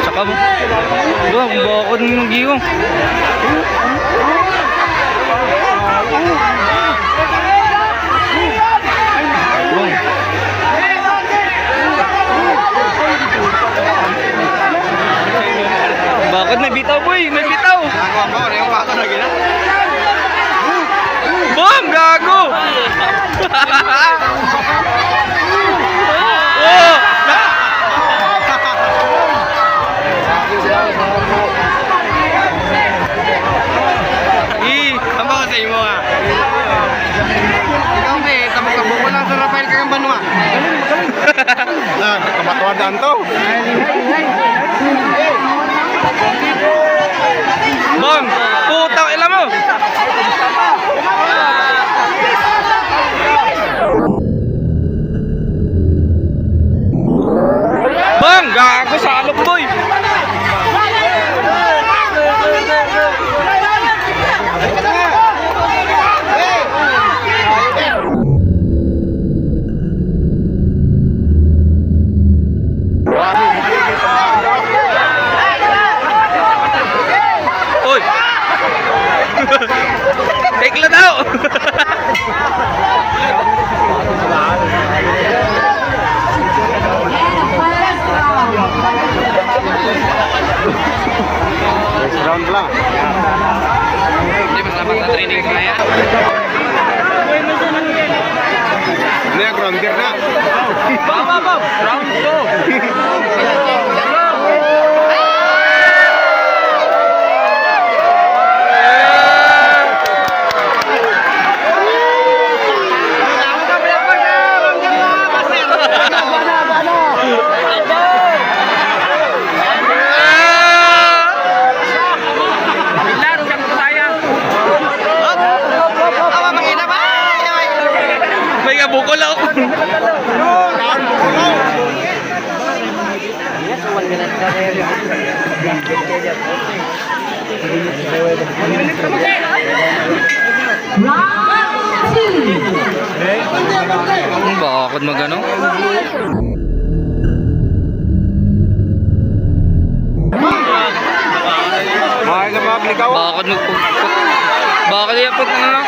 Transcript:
Saka mo. Wah, bakod mo mag-iwang. Bakit may bitaw boy? May bitaw! Boom! Gago! Oh! Tama ko sa imo nga. Ikaw may tabog-tabog ko lang sa Rafael Kagamban nga. Kamatuadaan to. Bang! Putang ila mo! Bang! Gago sa alok boy! Oy! Tekla daw! Round lang. Hindi masama sa training ko na yan. Ano yung grounder na? Baba! Round 2! May kabukol ako. Bakit magano? Mahal na public ako. Bakit magpuput? Bakit yapot na lang?